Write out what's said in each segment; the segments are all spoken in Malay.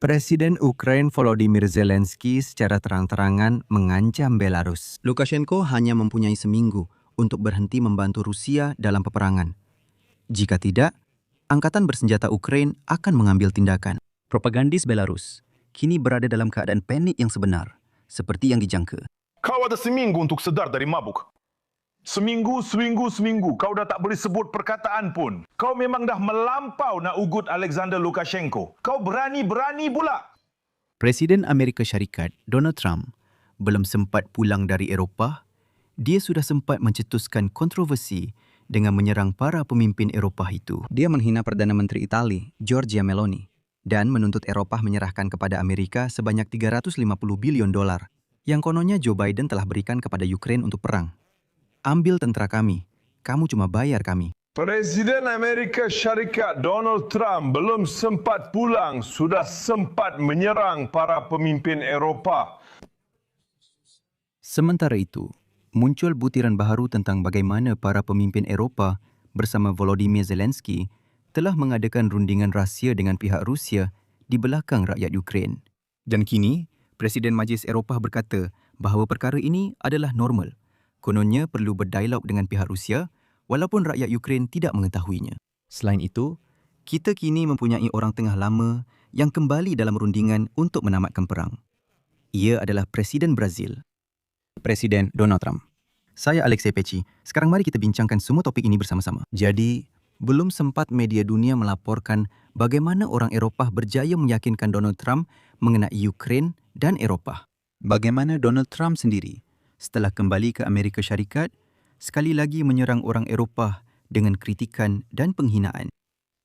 Presiden Ukraina Volodymyr Zelensky secara terang-terangan mengancam Belarus. Lukashenko hanya mempunyai seminggu untuk berhenti membantu Rusia dalam peperangan. Jika tidak, angkatan bersenjata Ukraina akan mengambil tindakan. Propagandis Belarus kini berada dalam keadaan panik yang sebenar, seperti yang dijangka. Kau ada seminggu untuk sedar dari mabuk. Seminggu. Kau dah tak boleh sebut perkataan pun. Kau memang dah melampau nak ugut Alexander Lukashenko. Kau berani-berani pula. Presiden Amerika Syarikat, Donald Trump, belum sempat pulang dari Eropah. Dia sudah sempat mencetuskan kontroversi dengan menyerang para pemimpin Eropah itu. Dia menghina Perdana Menteri Itali, Giorgia Meloni, dan menuntut Eropah menyerahkan kepada Amerika sebanyak 350 bilion dolar yang kononnya Joe Biden telah berikan kepada Ukraina untuk perang. Ambil tentera kami, kamu cuma bayar kami. Presiden Amerika Syarikat Donald Trump belum sempat pulang, sudah sempat menyerang para pemimpin Eropah. Sementara itu, muncul butiran baharu tentang bagaimana para pemimpin Eropah bersama Volodymyr Zelensky telah mengadakan rundingan rahsia dengan pihak Rusia di belakang rakyat Ukraina. Dan kini, Presiden Majlis Eropah berkata bahawa perkara ini adalah normal. Kononnya perlu berdialog dengan pihak Rusia walaupun rakyat Ukraina tidak mengetahuinya. Selain itu, kita kini mempunyai orang tengah lama yang kembali dalam rundingan untuk menamatkan perang. Ia adalah Presiden Brazil, Presiden Donald Trump. Saya Alexei Peci. Sekarang mari kita bincangkan semua topik ini bersama-sama. Jadi, belum sempat media dunia melaporkan bagaimana orang Eropah berjaya meyakinkan Donald Trump mengenai Ukraina dan Eropah. Bagaimana Donald Trump sendiri, setelah kembali ke Amerika Syarikat, sekali lagi menyerang orang Eropah dengan kritikan dan penghinaan.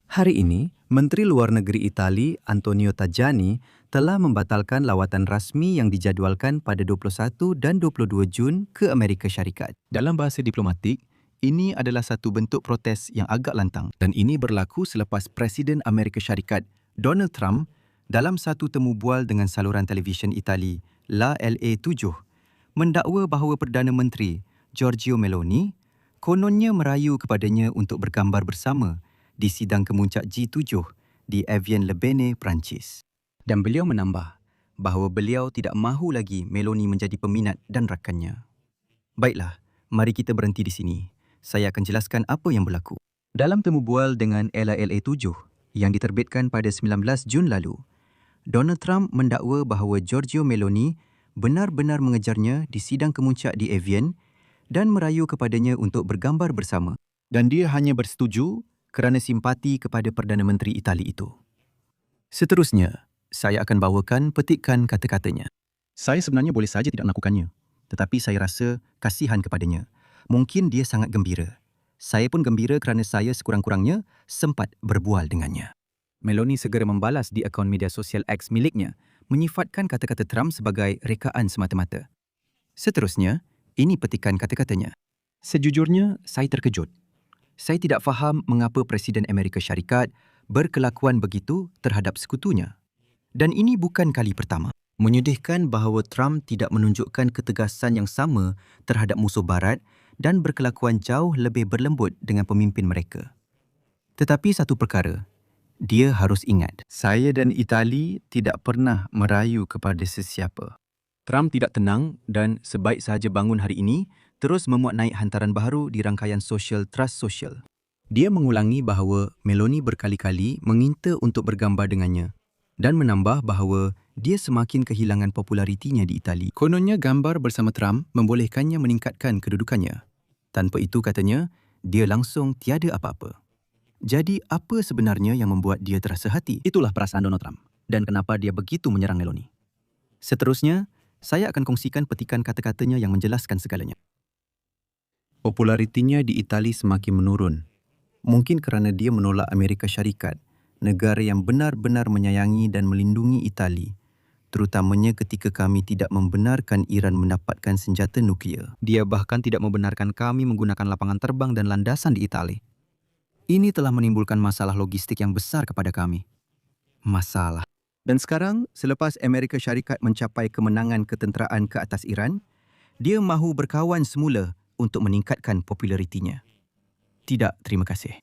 Hari ini, Menteri Luar Negeri Itali, Antonio Tajani, telah membatalkan lawatan rasmi yang dijadualkan pada 21 dan 22 Jun ke Amerika Syarikat. Dalam bahasa diplomatik, ini adalah satu bentuk protes yang agak lantang dan ini berlaku selepas Presiden Amerika Syarikat, Donald Trump, dalam satu temu bual dengan saluran televisyen Itali, La LA7, mendakwa bahawa Perdana Menteri Giorgia Meloni kononnya merayu kepadanya untuk bergambar bersama di sidang kemuncak G7 di Evian-le-Bagne, Perancis. Dan beliau menambah bahawa beliau tidak mahu lagi Meloni menjadi peminat dan rakannya. Baiklah, mari kita berhenti di sini. Saya akan jelaskan apa yang berlaku. Dalam temu bual dengan LA7 yang diterbitkan pada 19 Jun lalu, Donald Trump mendakwa bahawa Giorgia Meloni benar-benar mengejarnya di sidang kemuncak di Evian dan merayu kepadanya untuk bergambar bersama. Dan dia hanya bersetuju kerana simpati kepada Perdana Menteri Itali itu. Seterusnya, saya akan bawakan petikan kata-katanya. Saya sebenarnya boleh saja tidak melakukannya, tetapi saya rasa kasihan kepadanya. Mungkin dia sangat gembira. Saya pun gembira kerana saya sekurang-kurangnya sempat berbual dengannya. Meloni segera membalas di akaun media sosial X miliknya, menyifatkan kata-kata Trump sebagai rekaan semata-mata. Seterusnya, ini petikan kata-katanya. Sejujurnya, saya terkejut. Saya tidak faham mengapa Presiden Amerika Syarikat berkelakuan begitu terhadap sekutunya. Dan ini bukan kali pertama. Menyedihkan bahawa Trump tidak menunjukkan ketegasan yang sama terhadap musuh Barat dan berkelakuan jauh lebih berlembut dengan pemimpin mereka. Tetapi satu perkara, dia harus ingat, saya dan Itali tidak pernah merayu kepada sesiapa. Trump tidak tenang dan sebaik sahaja bangun hari ini, terus memuat naik hantaran baharu di rangkaian sosial Trust Social. Dia mengulangi bahawa Meloni berkali-kali meminta untuk bergambar dengannya dan menambah bahawa dia semakin kehilangan popularitinya di Itali. Kononnya gambar bersama Trump membolehkannya meningkatkan kedudukannya. Tanpa itu, katanya, dia langsung tiada apa-apa. Jadi, apa sebenarnya yang membuat dia terasa hati? Itulah perasaan Donald Trump dan kenapa dia begitu menyerang Meloni. Seterusnya, saya akan kongsikan petikan kata-katanya yang menjelaskan segalanya. Popularitinya di Itali semakin menurun. Mungkin kerana dia menolak Amerika Syarikat, negara yang benar-benar menyayangi dan melindungi Itali, terutamanya ketika kami tidak membenarkan Iran mendapatkan senjata nuklear. Dia bahkan tidak membenarkan kami menggunakan lapangan terbang dan landasan di Itali. Ini telah menimbulkan masalah logistik yang besar kepada kami. Masalah. Dan sekarang, selepas Amerika Syarikat mencapai kemenangan ketenteraan ke atas Iran, dia mahu berkawan semula untuk meningkatkan popularitinya. Tidak, terima kasih.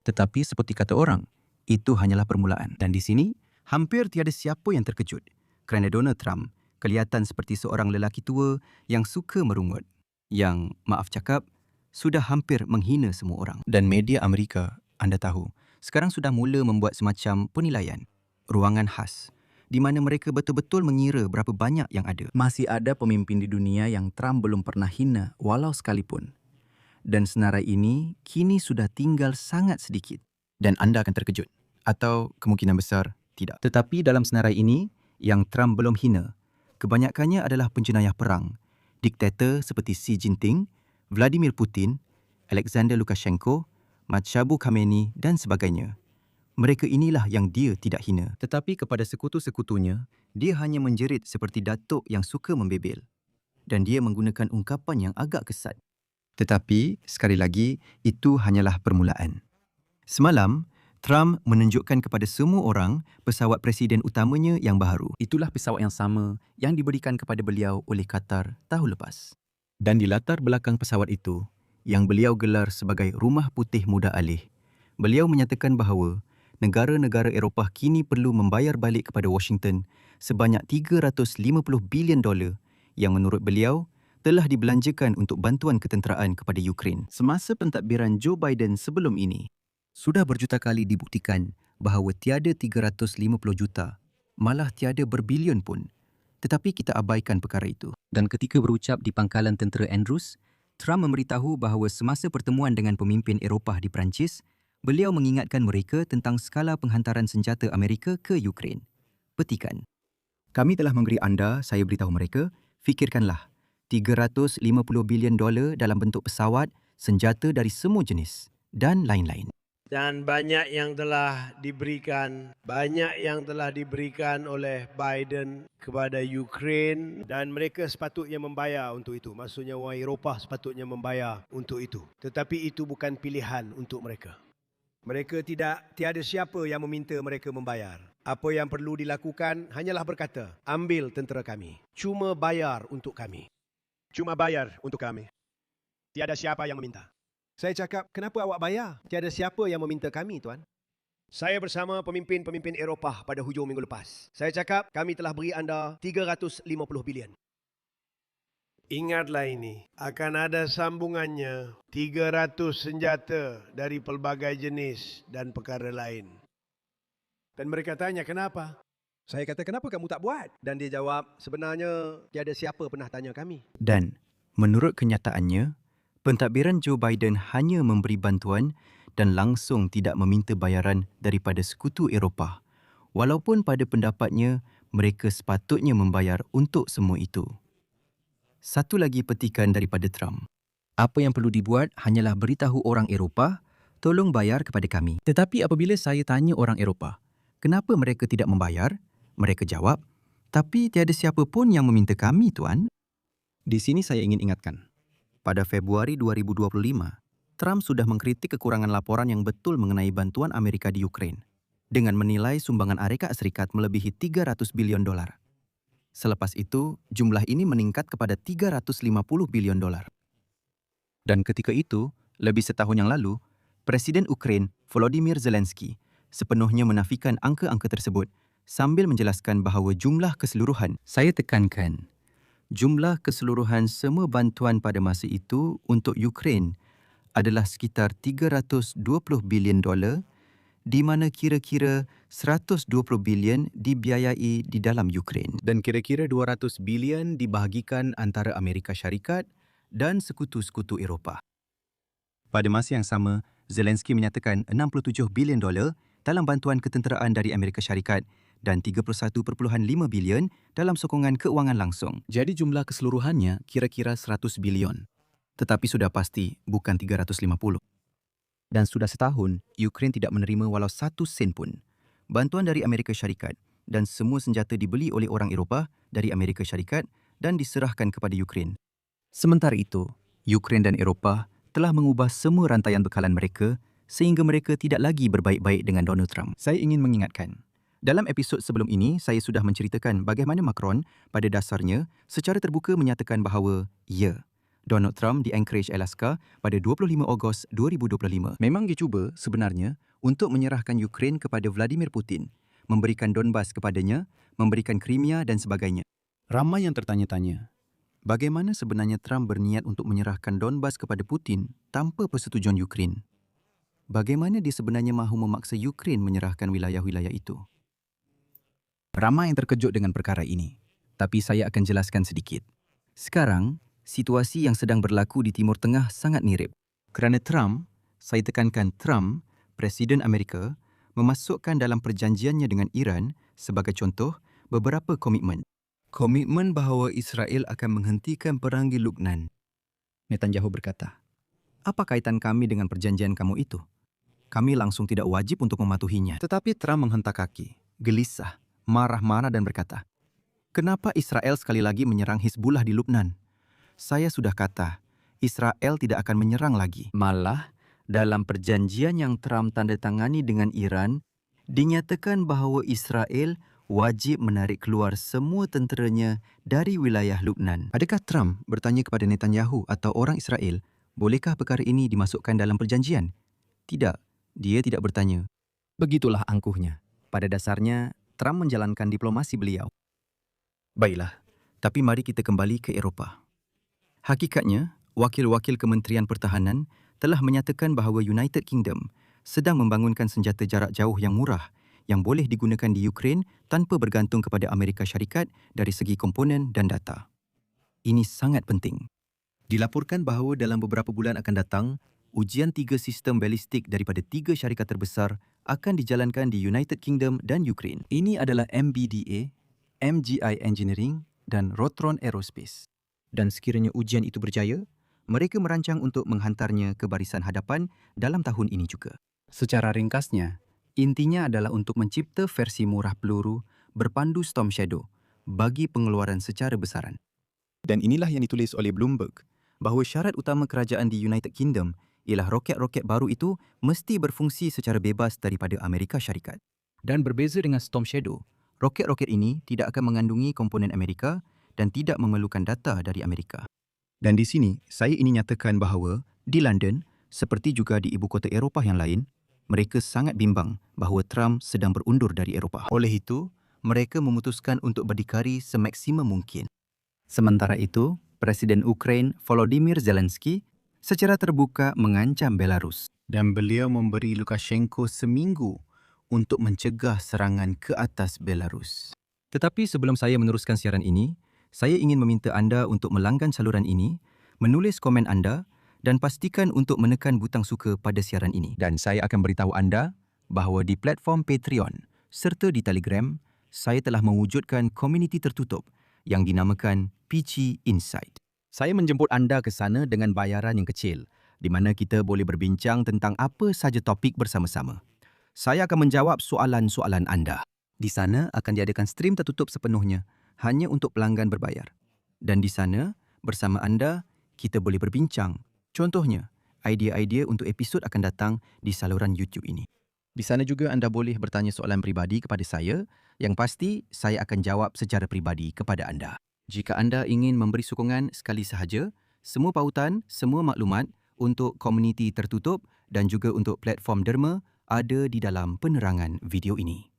Tetapi seperti kata orang, itu hanyalah permulaan. Dan di sini, Hampir tiada siapa yang terkejut kerana Donald Trump kelihatan seperti seorang lelaki tua yang suka merungut, yang, maaf cakap, sudah hampir menghina semua orang. Dan media Amerika, anda tahu, sekarang sudah mula membuat semacam penilaian, ruangan khas, di mana mereka betul-betul mengira berapa banyak yang ada. Masih ada pemimpin di dunia yang Trump belum pernah hina walau sekalipun. Dan senarai ini kini sudah tinggal sangat sedikit. Dan anda akan terkejut. Atau kemungkinan besar tidak. Tetapi dalam senarai ini, yang Trump belum hina, kebanyakannya adalah penjenayah perang, diktator seperti Xi Jinping, Vladimir Putin, Alexander Lukashenko, Matshabu Khamenei dan sebagainya. Mereka inilah yang dia tidak hina. Tetapi kepada sekutu-sekutunya, dia hanya menjerit seperti datuk yang suka membebel. Dan dia menggunakan ungkapan yang agak kesat. Tetapi, sekali lagi, itu hanyalah permulaan. Semalam, Trump menunjukkan kepada semua orang pesawat presiden utamanya yang baharu. Itulah pesawat yang sama yang diberikan kepada beliau oleh Qatar tahun lepas. Dan di latar belakang pesawat itu, yang beliau gelar sebagai Rumah Putih Muda Alih, beliau menyatakan bahawa negara-negara Eropah kini perlu membayar balik kepada Washington sebanyak $350 bilion yang menurut beliau telah dibelanjakan untuk bantuan ketenteraan kepada Ukraine. Semasa pentadbiran Joe Biden sebelum ini, sudah berjuta kali dibuktikan bahawa tiada 350 juta, malah tiada berbilion pun. Tetapi kita abaikan perkara itu. Dan ketika berucap di pangkalan tentera Andrews, Trump memberitahu bahawa semasa pertemuan dengan pemimpin Eropah di Perancis, beliau mengingatkan mereka tentang skala penghantaran senjata Amerika ke Ukraine. Petikan. Kami telah memberi anda, saya beritahu mereka, fikirkanlah, $350 bilion dalam bentuk pesawat, senjata dari semua jenis dan lain-lain. Dan banyak yang telah diberikan oleh Biden kepada Ukraine dan mereka sepatutnya membayar untuk itu. Maksudnya orang Eropah sepatutnya membayar untuk itu. Tetapi itu bukan pilihan untuk mereka. Mereka tiada siapa yang meminta mereka membayar. Apa yang perlu dilakukan hanyalah berkata, ambil tentera kami. Cuma bayar untuk kami. Cuma bayar untuk kami. Tiada siapa yang meminta. Saya cakap, kenapa awak bayar? Tiada siapa yang meminta kami, Tuan. Saya bersama pemimpin-pemimpin Eropah pada hujung minggu lepas. Saya cakap, kami telah beri anda 350 bilion. Ingatlah ini, akan ada sambungannya 300 senjata dari pelbagai jenis dan perkara lain. Dan mereka tanya, kenapa? Saya kata, kenapa kamu tak buat? Dan dia jawab, sebenarnya tiada siapa pernah tanya kami. Dan menurut kenyataannya, pentadbiran Joe Biden hanya memberi bantuan dan langsung tidak meminta bayaran daripada sekutu Eropah, walaupun pada pendapatnya mereka sepatutnya membayar untuk semua itu. Satu lagi petikan daripada Trump. Apa yang perlu dibuat hanyalah beritahu orang Eropah, tolong bayar kepada kami. Tetapi apabila saya tanya orang Eropah, kenapa mereka tidak membayar? Mereka jawab, tapi tiada siapa pun yang meminta kami, Tuan. Di sini saya ingin ingatkan. Pada Februari 2025, Trump sudah mengkritik kekurangan laporan yang betul mengenai bantuan Amerika di Ukraine dengan menilai sumbangan Amerika Serikat melebihi $300 bilion. Selepas itu, jumlah ini meningkat kepada $350 bilion. Dan ketika itu, lebih setahun yang lalu, Presiden Ukraine Volodymyr Zelensky sepenuhnya menafikan angka-angka tersebut sambil menjelaskan bahawa jumlah keseluruhan, saya tekankan, jumlah keseluruhan semua bantuan pada masa itu untuk Ukraine adalah sekitar $320 bilion, di mana kira-kira 120 bilion dibiayai di dalam Ukraine dan kira-kira 200 bilion dibahagikan antara Amerika Syarikat dan sekutu-sekutu Eropah. Pada masa yang sama, Zelensky menyatakan $67 bilion dalam bantuan ketenteraan dari Amerika Syarikat dan 31.5 bilion dalam sokongan keuangan langsung. Jadi jumlah keseluruhannya kira-kira 100 bilion. Tetapi sudah pasti bukan 350. Dan sudah setahun, Ukraine tidak menerima walau 1 sen pun. Bantuan dari Amerika Syarikat dan semua senjata dibeli oleh orang Eropah dari Amerika Syarikat dan diserahkan kepada Ukraine. Sementara itu, Ukraine dan Eropah telah mengubah semua rantaian bekalan mereka sehingga mereka tidak lagi berbaik-baik dengan Donald Trump. Saya ingin mengingatkan, dalam episod sebelum ini, saya sudah menceritakan bagaimana Macron pada dasarnya secara terbuka menyatakan bahawa, ya, Donald Trump di Anchorage, Alaska pada 25 Ogos 2025. Memang dia cuba sebenarnya untuk menyerahkan Ukraine kepada Vladimir Putin memberikan Donbas kepadanya, memberikan Crimea dan sebagainya. Ramai yang tertanya-tanya, bagaimana sebenarnya Trump berniat untuk menyerahkan Donbas kepada Putin tanpa persetujuan Ukraine? Bagaimana dia sebenarnya mahu memaksa Ukraine menyerahkan wilayah-wilayah itu? Ramai yang terkejut dengan perkara ini, tapi saya akan jelaskan sedikit. Sekarang, situasi yang sedang berlaku di Timur Tengah sangat mirip. Kerana Trump, saya tekankan Trump, Presiden Amerika, memasukkan dalam perjanjiannya dengan Iran, sebagai contoh, beberapa komitmen. Komitmen bahawa Israel akan menghentikan perang di Lubnan. Netanyahu berkata, apa kaitan kami dengan perjanjian kamu itu? Kami langsung tidak wajib untuk mematuhinya. Tetapi Trump menghentak kaki, gelisah, marah-marah dan berkata, kenapa Israel sekali lagi menyerang Hizbullah di Lubnan? Saya sudah kata, Israel tidak akan menyerang lagi. Malah, dalam perjanjian yang Trump tandatangani dengan Iran, dinyatakan bahawa Israel wajib menarik keluar semua tenteranya dari wilayah Lubnan. Adakah Trump bertanya kepada Netanyahu atau orang Israel, bolehkah perkara ini dimasukkan dalam perjanjian? Tidak, dia tidak bertanya. Begitulah angkuhnya. Pada dasarnya, Trump menjalankan diplomasi beliau. Baiklah, tapi mari kita kembali ke Eropah. Hakikatnya, wakil-wakil Kementerian Pertahanan telah menyatakan bahawa United Kingdom sedang membangunkan senjata jarak jauh yang murah yang boleh digunakan di Ukraine tanpa bergantung kepada Amerika Syarikat dari segi komponen dan data. Ini sangat penting. Dilaporkan bahawa dalam beberapa bulan akan datang, ujian 3 sistem balistik daripada 3 syarikat terbesar akan dijalankan di United Kingdom dan Ukraine. Ini adalah MBDA, MGI Engineering dan Rotron Aerospace. Dan sekiranya ujian itu berjaya, mereka merancang untuk menghantarnya ke barisan hadapan dalam tahun ini juga. Secara ringkasnya, intinya adalah untuk mencipta versi murah peluru berpandu Storm Shadow bagi pengeluaran secara besaran. Dan inilah yang ditulis oleh Bloomberg, bahawa syarat utama kerajaan di United Kingdom ialah roket-roket baru itu mesti berfungsi secara bebas daripada Amerika Syarikat. Dan berbeza dengan Storm Shadow, roket-roket ini tidak akan mengandungi komponen Amerika dan tidak memerlukan data dari Amerika. Dan di sini, saya ingin nyatakan bahawa di London, seperti juga di ibu kota Eropah yang lain, mereka sangat bimbang bahawa Trump sedang berundur dari Eropah. Oleh itu, mereka memutuskan untuk berdikari semaksimum mungkin. Sementara itu, Presiden Ukraine Volodymyr Zelensky secara terbuka mengancam Belarus. Dan beliau memberi Lukashenko seminggu untuk mencegah serangan ke atas Belarus. Tetapi sebelum saya meneruskan siaran ini, saya ingin meminta anda untuk melanggan saluran ini, menulis komen anda dan pastikan untuk menekan butang suka pada siaran ini. Dan saya akan beritahu anda bahawa di platform Patreon serta di Telegram, saya telah mewujudkan komuniti tertutup yang dinamakan Peachy Insight. Saya menjemput anda ke sana dengan bayaran yang kecil, di mana kita boleh berbincang tentang apa saja topik bersama-sama. Saya akan menjawab soalan-soalan anda. Di sana akan diadakan stream tertutup sepenuhnya, hanya untuk pelanggan berbayar. Dan di sana, bersama anda, kita boleh berbincang. Contohnya, idea-idea untuk episod akan datang di saluran YouTube ini. Di sana juga anda boleh bertanya soalan peribadi kepada saya, yang pasti saya akan jawab secara peribadi kepada anda. Jika anda ingin memberi sokongan sekali sahaja, semua pautan, semua maklumat untuk komuniti tertutup dan juga untuk platform derma ada di dalam penerangan video ini.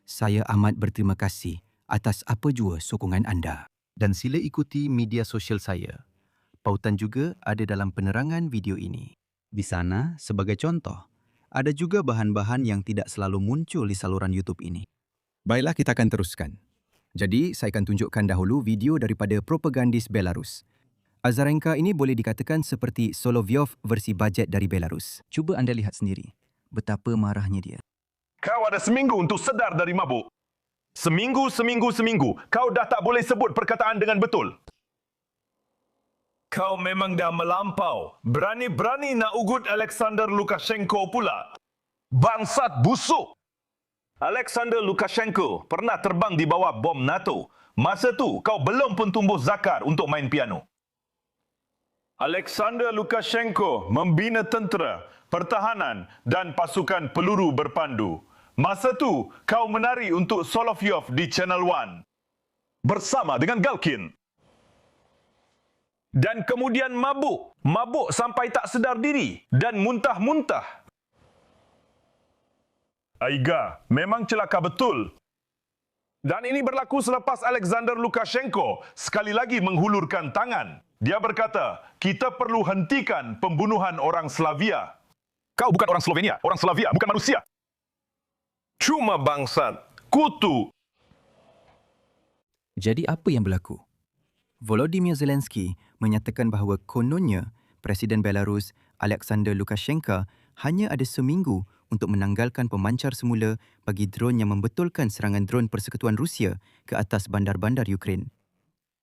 Saya amat berterima kasih atas apa jua sokongan anda. Dan sila ikuti media sosial saya. Pautan juga ada dalam penerangan video ini. Di sana, sebagai contoh, ada juga bahan-bahan yang tidak selalu muncul di saluran YouTube ini. Baiklah, kita akan teruskan. Jadi, saya akan tunjukkan dahulu video daripada propagandis Belarus. Azarenka ini boleh dikatakan seperti Solovyov versi bajet dari Belarus. Cuba anda lihat sendiri betapa marahnya dia. Kau ada seminggu untuk sedar dari mabuk. Seminggu. Kau dah tak boleh sebut perkataan dengan betul. Kau memang dah melampau. Berani-berani nak ugut Alexander Lukashenko pula. Bangsat busuk. Alexander Lukashenko pernah terbang di bawah bom NATO. Masa tu kau belum pun tumbuh zakar untuk main piano. Alexander Lukashenko membina tentera, pertahanan dan pasukan peluru berpandu. Masa tu, kau menari untuk Solovyov di Channel One bersama dengan Galkin. Dan kemudian mabuk. Mabuk sampai tak sedar diri dan muntah-muntah. Aiga, memang celaka betul. Dan ini berlaku selepas Alexander Lukashenko sekali lagi menghulurkan tangan. Dia berkata, kita perlu hentikan pembunuhan orang Slavia. Kau bukan orang Slovenia, orang Slavia, bukan manusia. Cuma bangsat, kutu. Jadi apa yang berlaku? Volodymyr Zelensky menyatakan bahawa kononnya Presiden Belarus Alexander Lukashenko hanya ada seminggu untuk menanggalkan pemancar semula bagi drone yang membetulkan serangan drone Persekutuan Rusia ke atas bandar-bandar Ukraine.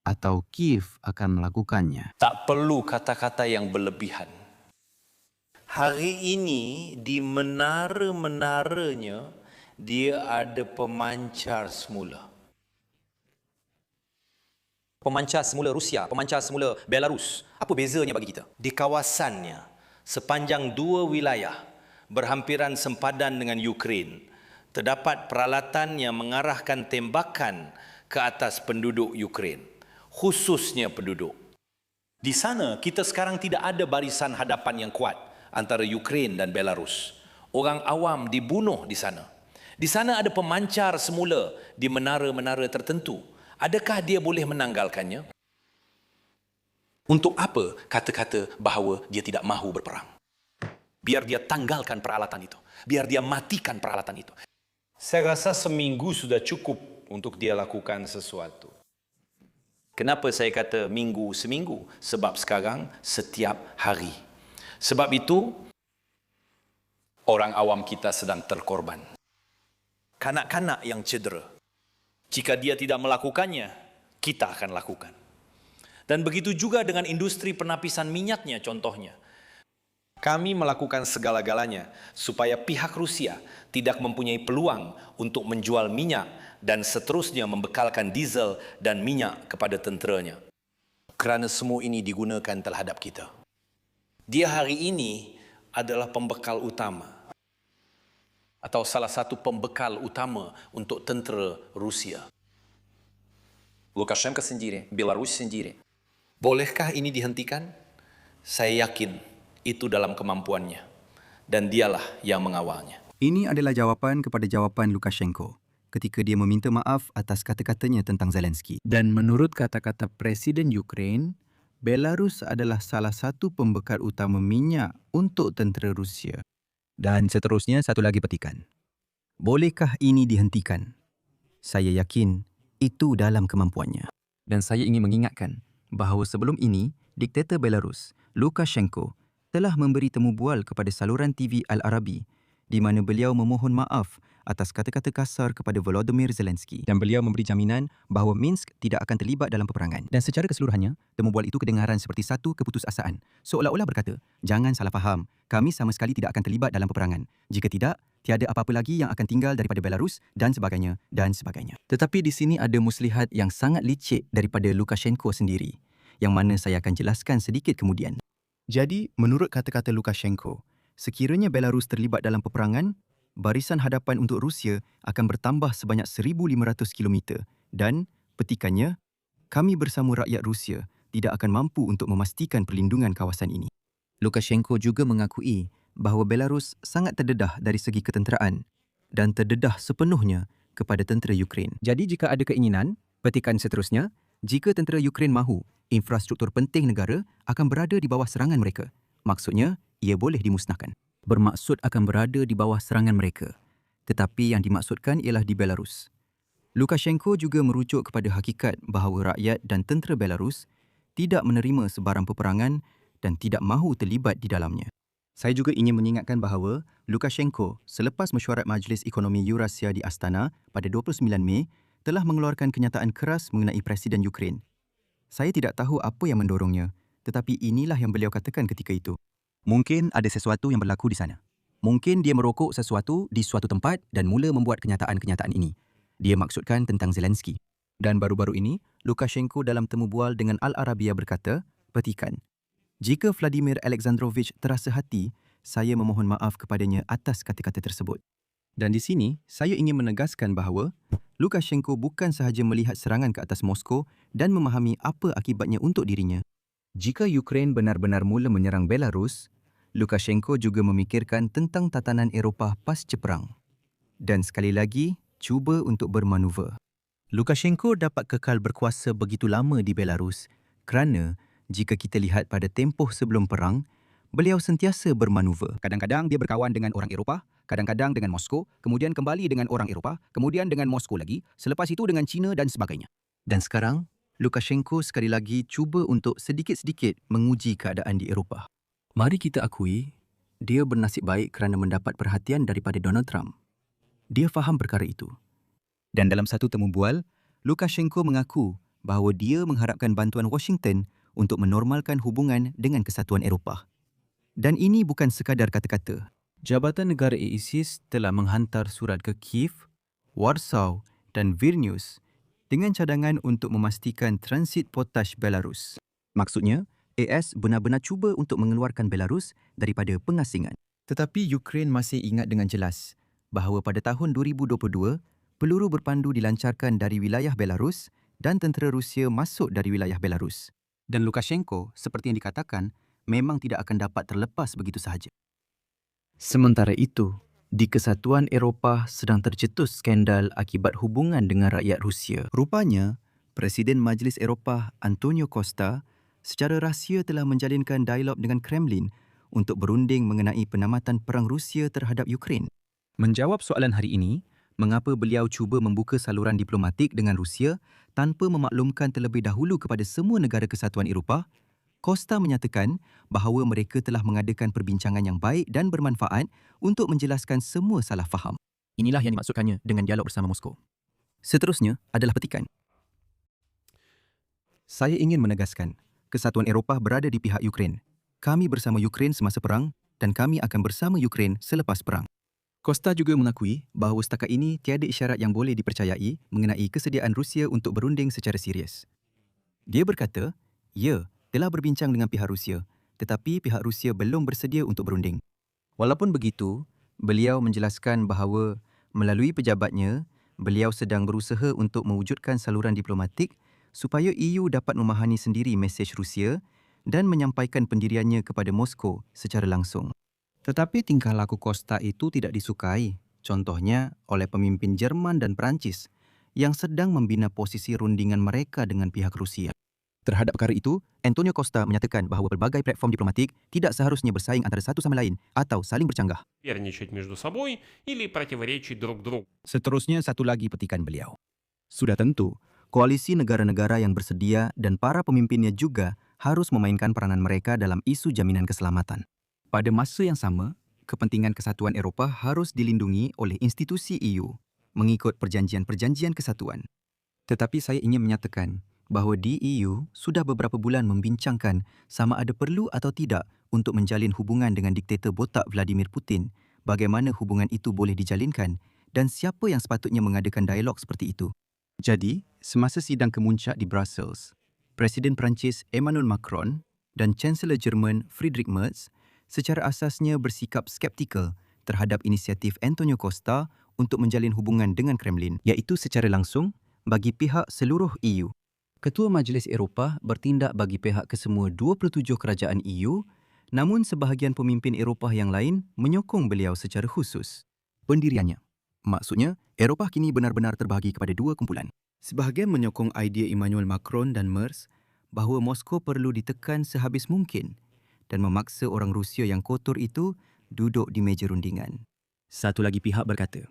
Atau Kiev akan melakukannya. Tak perlu kata-kata yang berlebihan. Hari ini di menara-menaranya dia ada pemancar semula. Pemancar semula Rusia, pemancar semula Belarus. Apa bezanya bagi kita? Di kawasannya, sepanjang 2 wilayah berhampiran sempadan dengan Ukraine, terdapat peralatan yang mengarahkan tembakan ke atas penduduk Ukraine, khususnya penduduk. Di sana kita sekarang tidak ada barisan hadapan yang kuat antara Ukraine dan Belarus. Orang awam dibunuh di sana. Di sana ada pemancar semula di menara-menara tertentu. Adakah dia boleh menanggalkannya? Untuk apa kata-kata bahawa dia tidak mahu berperang? Biar dia tanggalkan peralatan itu. Biar dia matikan peralatan itu. Saya rasa seminggu sudah cukup untuk dia lakukan sesuatu. Kenapa saya kata minggu seminggu? Sebab sekarang setiap hari. Sebab itu, orang awam kita sedang terkorban. Kanak-kanak yang cedera. Jika dia tidak melakukannya, kita akan lakukan. Dan begitu juga dengan industri penapisan minyaknya contohnya. Kami melakukan segala-galanya supaya pihak Rusia tidak mempunyai peluang untuk menjual minyak dan seterusnya membekalkan diesel dan minyak kepada tenteranya. Kerana semua ini digunakan terhadap kita. Dia hari ini adalah pembekal utama atau salah satu pembekal utama untuk tentera Rusia. Lukashenko sendiri, Belarus sendiri. Bolehkah ini dihentikan? Saya yakin itu dalam kemampuannya. Dan dialah yang mengawalnya. Ini adalah jawapan kepada jawapan Lukashenko ketika dia meminta maaf atas kata-katanya tentang Zelensky. Dan menurut kata-kata Presiden Ukraine, Belarus adalah salah satu pembekal utama minyak untuk tentera Rusia. Dan seterusnya satu lagi petikan. Bolehkah ini dihentikan? Saya yakin itu dalam kemampuannya. Dan saya ingin mengingatkan bahawa sebelum ini, diktator Belarus, Lukashenko, telah memberi temu bual kepada saluran TV Al-Arabi di mana beliau memohon maaf atas kata-kata kasar kepada Volodymyr Zelensky dan beliau memberi jaminan bahawa Minsk tidak akan terlibat dalam peperangan. Dan secara keseluruhannya, temu bual itu kedengaran seperti satu keputusasaan. Seolah-olah berkata, jangan salah faham, kami sama sekali tidak akan terlibat dalam peperangan. Jika tidak, tiada apa-apa lagi yang akan tinggal daripada Belarus dan sebagainya dan sebagainya. Tetapi di sini ada muslihat yang sangat licik daripada Lukashenko sendiri, yang mana saya akan jelaskan sedikit kemudian. Jadi, menurut kata-kata Lukashenko, sekiranya Belarus terlibat dalam peperangan, barisan hadapan untuk Rusia akan bertambah sebanyak 1,500 km dan, petikannya, kami bersama rakyat Rusia tidak akan mampu untuk memastikan perlindungan kawasan ini. Lukashenko juga mengakui bahawa Belarus sangat terdedah dari segi ketenteraan dan terdedah sepenuhnya kepada tentera Ukraine. Jadi jika ada keinginan, petikan seterusnya, jika tentera Ukraine mahu, infrastruktur penting negara akan berada di bawah serangan mereka. Maksudnya, ia boleh dimusnahkan. Bermaksud akan berada di bawah serangan mereka. Tetapi yang dimaksudkan ialah di Belarus. Lukashenko juga merujuk kepada hakikat bahawa rakyat dan tentera Belarus tidak menerima sebarang peperangan dan tidak mahu terlibat di dalamnya. Saya juga ingin mengingatkan bahawa Lukashenko selepas mesyuarat Majlis Ekonomi Eurasia di Astana pada 29 Mei telah mengeluarkan kenyataan keras mengenai Presiden Ukraine. Saya tidak tahu apa yang mendorongnya, tetapi inilah yang beliau katakan ketika itu. Mungkin ada sesuatu yang berlaku di sana. Mungkin dia merokok sesuatu di suatu tempat dan mula membuat kenyataan-kenyataan ini. Dia maksudkan tentang Zelensky. Dan baru-baru ini, Lukashenko dalam temu bual dengan Al-Arabiya berkata, petikan, jika Vladimir Alexandrovich terasa hati, saya memohon maaf kepadanya atas kata-kata tersebut. Dan di sini, saya ingin menegaskan bahawa Lukashenko bukan sahaja melihat serangan ke atas Moskow dan memahami apa akibatnya untuk dirinya. Jika Ukraine benar-benar mula menyerang Belarus, Lukashenko juga memikirkan tentang tatanan Eropah pasca perang. dan sekali lagi cuba untuk bermanuver. Lukashenko dapat kekal berkuasa begitu lama di Belarus kerana jika kita lihat pada tempoh sebelum perang, beliau sentiasa bermanuver. Kadang-kadang dia berkawan dengan orang Eropah, kadang-kadang dengan Moskow, kemudian kembali dengan orang Eropah, kemudian dengan Moskow lagi, selepas itu dengan China dan sebagainya. Dan sekarang, Lukashenko sekali lagi cuba untuk sedikit-sedikit menguji keadaan di Eropah. Mari kita akui, dia bernasib baik kerana mendapat perhatian daripada Donald Trump. Dia faham perkara itu. Dan dalam satu temu bual, Lukashenko mengaku bahawa dia mengharapkan bantuan Washington untuk menormalkan hubungan dengan Kesatuan Eropah. Dan ini bukan sekadar kata-kata. Jabatan Negara AISIS telah menghantar surat ke Kiev, Warsaw dan Vilnius dengan cadangan untuk memastikan transit potash Belarus. Maksudnya, AS benar-benar cuba untuk mengeluarkan Belarus daripada pengasingan. Tetapi Ukraine masih ingat dengan jelas bahawa pada tahun 2022, peluru berpandu dilancarkan dari wilayah Belarus dan tentera Rusia masuk dari wilayah Belarus. Dan Lukashenko, seperti yang dikatakan, memang tidak akan dapat terlepas begitu sahaja. Sementara itu, di Kesatuan Eropah sedang tercetus skandal akibat hubungan dengan rakyat Rusia. Rupanya, Presiden Majlis Eropah Antonio Costa secara rahsia telah menjalinkan dialog dengan Kremlin untuk berunding mengenai penamatan perang Rusia terhadap Ukraine. Menjawab soalan hari ini, mengapa beliau cuba membuka saluran diplomatik dengan Rusia tanpa memaklumkan terlebih dahulu kepada semua negara Kesatuan Eropah, Costa menyatakan bahawa mereka telah mengadakan perbincangan yang baik dan bermanfaat untuk menjelaskan semua salah faham. Inilah yang dimaksudkannya dengan dialog bersama Moskow. Seterusnya adalah petikan. Saya ingin menegaskan, Kesatuan Eropah berada di pihak Ukraine. Kami bersama Ukraine semasa perang dan kami akan bersama Ukraine selepas perang. Costa juga mengakui bahawa setakat ini tiada isyarat yang boleh dipercayai mengenai kesediaan Rusia untuk berunding secara serius. Dia berkata, ya, telah berbincang dengan pihak Rusia, tetapi pihak Rusia belum bersedia untuk berunding. Walaupun begitu, beliau menjelaskan bahawa melalui pejabatnya, beliau sedang berusaha untuk mewujudkan saluran diplomatik supaya EU dapat memahami sendiri mesej Rusia dan menyampaikan pendiriannya kepada Moskow secara langsung. Tetapi tingkah laku Costa itu tidak disukai, contohnya oleh pemimpin Jerman dan Perancis yang sedang membina posisi rundingan mereka dengan pihak Rusia. Terhadap perkara itu, Antonio Costa menyatakan bahawa pelbagai platform diplomatik tidak seharusnya bersaing antara satu sama lain atau saling bercanggah. Seterusnya satu lagi petikan beliau. Sudah tentu, koalisi negara-negara yang bersedia dan para pemimpinnya juga harus memainkan peranan mereka dalam isu jaminan keselamatan. Pada masa yang sama, kepentingan Kesatuan Eropah harus dilindungi oleh institusi EU mengikut perjanjian-perjanjian kesatuan. Tetapi saya ingin menyatakan bahawa di EU sudah beberapa bulan membincangkan sama ada perlu atau tidak untuk menjalin hubungan dengan diktator botak Vladimir Putin, bagaimana hubungan itu boleh dijalinkan dan siapa yang sepatutnya mengadakan dialog seperti itu. Jadi, semasa sidang kemuncak di Brussels, Presiden Perancis Emmanuel Macron dan Chancellor Jerman Friedrich Merz secara asasnya bersikap skeptikal terhadap inisiatif Antonio Costa untuk menjalin hubungan dengan Kremlin, iaitu secara langsung bagi pihak seluruh EU. Ketua Majlis Eropah bertindak bagi pihak kesemua 27 kerajaan EU, namun sebahagian pemimpin Eropah yang lain menyokong beliau secara khusus. Pendiriannya, maksudnya Eropah kini benar-benar terbahagi kepada dua kumpulan. Sebahagian menyokong idea Emmanuel Macron dan Merz bahawa Moskow perlu ditekan sehabis mungkin dan memaksa orang Rusia yang kotor itu duduk di meja rundingan. Satu lagi pihak berkata,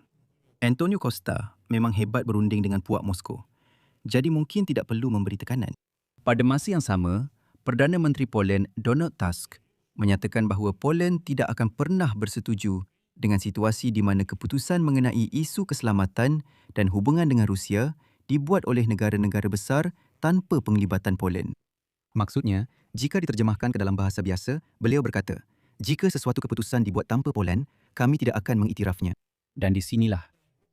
Antonio Costa memang hebat berunding dengan puak Moskow, jadi mungkin tidak perlu memberi tekanan. Pada masa yang sama, Perdana Menteri Poland Donald Tusk menyatakan bahawa Poland tidak akan pernah bersetuju dengan situasi di mana keputusan mengenai isu keselamatan dan hubungan dengan Rusia dibuat oleh negara-negara besar tanpa penglibatan Poland. Maksudnya, jika diterjemahkan ke dalam bahasa biasa, beliau berkata, jika sesuatu keputusan dibuat tanpa Poland, kami tidak akan mengiktirafnya. Dan di sinilah,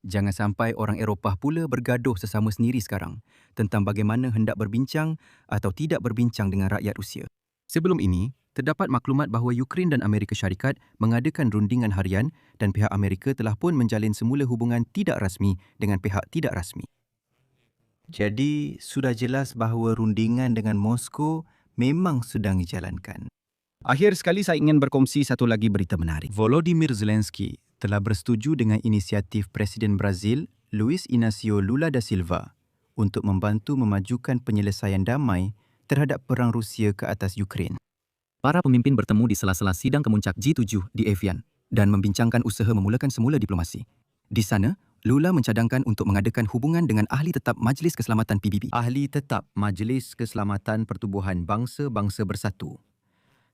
jangan sampai orang Eropah pula bergaduh sesama sendiri sekarang tentang bagaimana hendak berbincang atau tidak berbincang dengan rakyat Rusia. Sebelum ini, terdapat maklumat bahawa Ukraine dan Amerika Syarikat mengadakan rundingan harian dan pihak Amerika telah pun menjalin semula hubungan tidak rasmi dengan pihak tidak rasmi. Jadi, sudah jelas bahawa rundingan dengan Moskow memang sedang dijalankan. Akhir sekali saya ingin berkongsi satu lagi berita menarik. Volodymyr Zelensky telah bersetuju dengan inisiatif Presiden Brazil Luiz Inácio Lula da Silva untuk membantu memajukan penyelesaian damai terhadap perang Rusia ke atas Ukraine. Para pemimpin bertemu di sela-sela sidang kemuncak G7 di Evian dan membincangkan usaha memulakan semula diplomasi. Di sana, Lula mencadangkan untuk mengadakan hubungan dengan ahli tetap Majlis Keselamatan PBB. Ahli tetap Majlis Keselamatan Pertubuhan Bangsa-Bangsa Bersatu.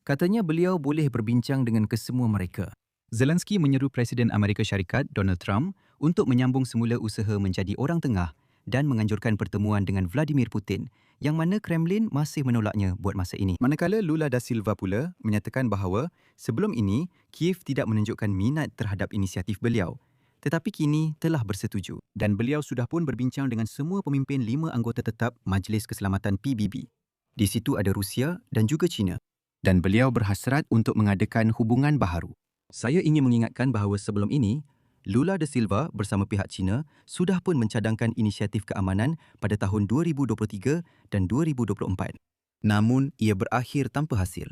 Katanya beliau boleh berbincang dengan kesemua mereka. Zelensky menyeru Presiden Amerika Syarikat Donald Trump untuk menyambung semula usaha menjadi orang tengah dan menganjurkan pertemuan dengan Vladimir Putin yang mana Kremlin masih menolaknya buat masa ini. Manakala Lula da Silva pula menyatakan bahawa sebelum ini Kiev tidak menunjukkan minat terhadap inisiatif beliau, tetapi kini telah bersetuju. Dan beliau sudah pun berbincang dengan semua pemimpin 5 anggota tetap Majlis Keselamatan PBB. Di situ ada Rusia dan juga China. Dan beliau berhasrat untuk mengadakan hubungan baharu. Saya ingin mengingatkan bahawa sebelum ini, Lula da Silva bersama pihak China sudah pun mencadangkan inisiatif keamanan pada tahun 2023 dan 2024. Namun, ia berakhir tanpa hasil.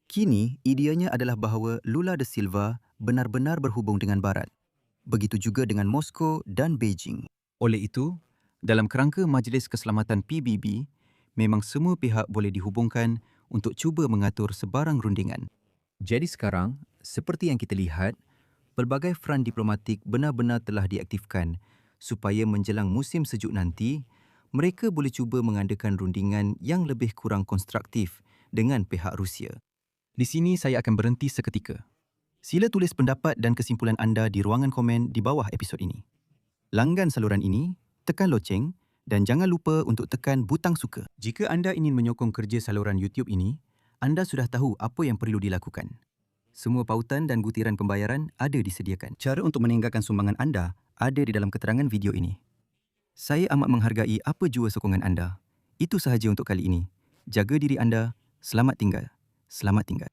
Kini, ideanya adalah bahawa Lula da Silva benar-benar berhubung dengan Barat. Begitu juga dengan Moskow dan Beijing. Oleh itu, dalam kerangka Majlis Keselamatan PBB, memang semua pihak boleh dihubungkan untuk cuba mengatur sebarang rundingan. Jadi sekarang, seperti yang kita lihat, pelbagai front diplomatik benar-benar telah diaktifkan supaya menjelang musim sejuk nanti, mereka boleh cuba mengadakan rundingan yang lebih kurang konstruktif dengan pihak Rusia. Di sini saya akan berhenti seketika. Sila tulis pendapat dan kesimpulan anda di ruangan komen di bawah episod ini. Langgan saluran ini, tekan loceng dan jangan lupa untuk tekan butang suka. Jika anda ingin menyokong kerja saluran YouTube ini, anda sudah tahu apa yang perlu dilakukan. Semua pautan dan butiran pembayaran ada disediakan. Cara untuk meninggalkan sumbangan anda ada di dalam keterangan video ini. Saya amat menghargai apa jua sokongan anda. Itu sahaja untuk kali ini. Jaga diri anda. Selamat tinggal. Selamat tinggal.